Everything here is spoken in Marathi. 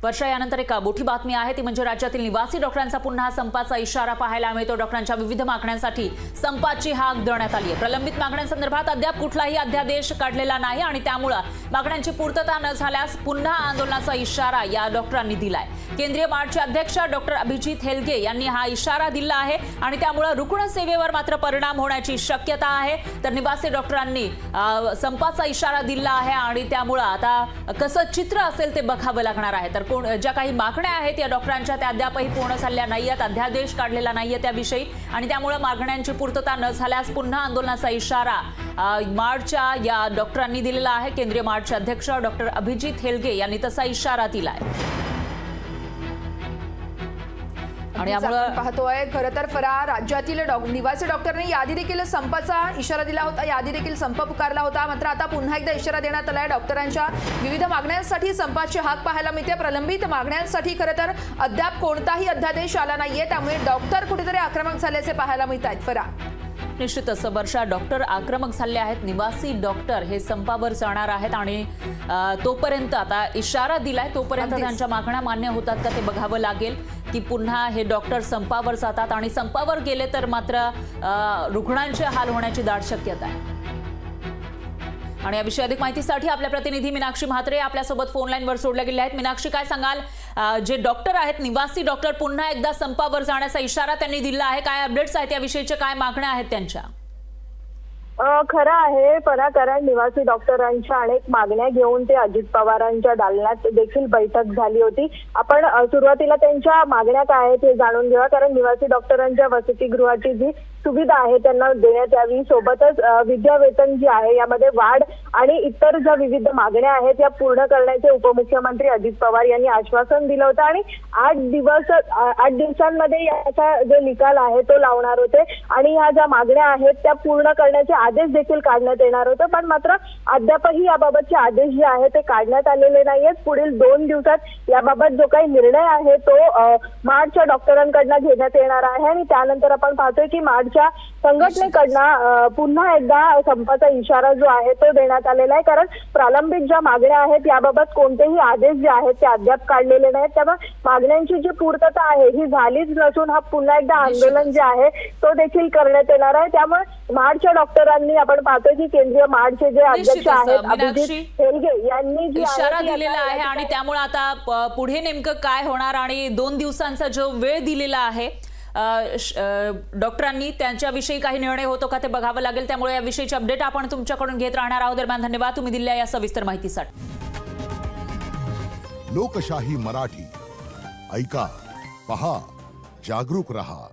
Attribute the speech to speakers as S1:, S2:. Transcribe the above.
S1: वर्षा, यानंतर एक मोठी बातमी आहे ती म्हणजे राज्यातील निवासी डॉक्टरांचा पुन्हा संपाचा इशारा पाहायला मिळतो। डॉक्टरांच्या विविध मागण्यांसाठी संपाची हाक देण्यात आली आहे। प्रलंबित मागण्यांसंदर्भात अद्याप कुठलाही अध्यादेश काढलेला नाही आणि त्यामुळे मागण्यांची पूर्तता न झाल्यास पुन्हा आंदोलनाचा इशारा या डॉक्टरांनी दिलाय। केंद्रीय मार्चचे अध्यक्ष डॉक्टर अभिजित हेलगे यांनी हा इशारा दिला आहे आणि त्यामुळे रुग्णसेवेवर मात्र परिणाम होण्याची शक्यता आहे। तर निवासी डॉक्टरांनी संपाचा इशारा दिला आहे आणि त्यामुळे आता कसं चित्र असेल ते बघावं लागणार आहे। तर ज्या काही मागण्या आहेत या डॉक्टरांच्या त्या अद्यापही पूर्ण झाल्या नाहीयेत, अध्यादेश काढलेला नाहीये त्याविषयी आणि त्यामुळे मागण्यांची पूर्तता न झाल्यास पुन्हा आंदोलनाचा इशारा मार्चच्या या डॉक्टरांनी दिलेला आहे। केंद्रीय मार्चचे अध्यक्ष डॉक्टर अभिजित हेलगे यांनी तसा इशारा दिलाय आणि यामुळे
S2: पाहतोय खरं तर फरार राज्यातील निवासी डॉक्टरांनी यादी देखील संपाचा इशारा दिला होता, यादी देखील संप पुकारला होता। मात्र आता पुन्हा एकदा इशारा देण्यात आलाय। डॉक्टरांच्या विविध मागण्यांसाठी संपाची हाक पाहायला मिळते। प्रलंबित मागण्यांसाठी खरं तर अद्याप कोणताही अध्यादेश आला नाहीये, त्यामुळे डॉक्टर कुठेतरी आक्रमक झाल्याचे पाहायला मिळत आहेत। फरार
S1: निश्चितच वर्षा, डॉक्टर आक्रमक झाले आहेत। निवासी डॉक्टर हे संपावर जाणार आहेत आणि तोपर्यंत आता इशारा दिलाय तोपर्यंत त्यांच्या मागण्या मान्य होतात का ते बघावं लागेल की पुन्हा हे डॉक्टर संपावर जातात आणि संपावर गेले तर मात्र रुग्णांचे हाल होण्याची दाट शक्यता आहे। आणि याविषयी अधिक माहितीसाठी आपल्या प्रतिनिधी मीनाक्षी म्हात्रे आपल्यासोबत फोन लाईनवर जोडल्या गेल्या आहेत। मीनाक्षी, काय सांगाल, जे डॉक्टर आहेत निवासी डॉक्टर पुन्हा एकदा संपावर जाण्याचा इशारा त्यांनी दिला आहे, काय अपडेट्स आहेत याविषयीच्या, काय मागण्या आहेत त्यांच्या?
S3: खरं आहे परा, कारण निवासी डॉक्टरांच्या अनेक मागण्या घेऊन ते अजित पवारांच्या दालनात देखील बैठक झाली होती। आपण सुरुवातीला त्यांच्या मागण्या काय आहेत हे जाणून घेऊया, कारण निवासी डॉक्टरांच्या वसतिगृहाची जी सुविधा आहे त्यांना देण्यात यावी, सोबतच विद्या वेतन जी आहे यामध्ये वाढ आणि इतर ज्या विविध मागण्या आहेत या पूर्ण करण्याचे उपमुख्यमंत्री अजित पवार यांनी आश्वासन दिलं होतं आणि 8 दिवसांमध्ये याचा जो निकाल आहे तो लावणार होते आणि ह्या ज्या मागण्या आहेत त्या पूर्ण करण्याचे आदेश देखील काढण्यात येणार होते। पण मात्र अद्यापही याबाबतचे आदेश जे आहेत ते काढण्यात आलेले नाहीयेत। पुढील 2 दिवसात याबाबत जो काही निर्णय आहे तो मार्चच्या डॉक्टरांकडून घेण्यात येणार आहे आणि त्यानंतर आपण पाहतोय की मार्चच्या संघटनेकडनं पुन्हा एकदा संपाचा इशारा जो आहे तो देण्यात आलेला आहे, कारण प्रलंबित ज्या मागण्या आहेत याबाबत कोणतेही आदेश जे आहेत ते अद्याप काढलेले नाहीत। त्यामुळे मागण्यांची जी पूर्तता आहे ही झालीच नसून हा पुन्हा एकदा आंदोलन जे आहे तो देखील करण्यात येणार आहे। त्यामुळे मार्चच्या डॉक्टरांनी आपण पाहतोय की केंद्रीय मार्चचे जे अध्यक्ष आहेत अभिजित हेलगे यांनी जी
S1: इशारा दिलेला आहे आणि त्यामुळे आता पुढे नेमकं काय होणार आणि 2 दिवसांचा जो वेळ दिलेला आहे डॉक्टरांनी त्यांच्याविषयी काही निर्णय होतो का ते बघावं लागेल। त्यामुळे याविषयीची अपडेट आपण तुमच्याकडून घेत राहणार आहोत। दरम्यान धन्यवाद तुम्ही दिलेल्या या सविस्तर माहितीसाठी।
S4: लोकशाही मराठी ऐका, पहा, जागरूक रहा।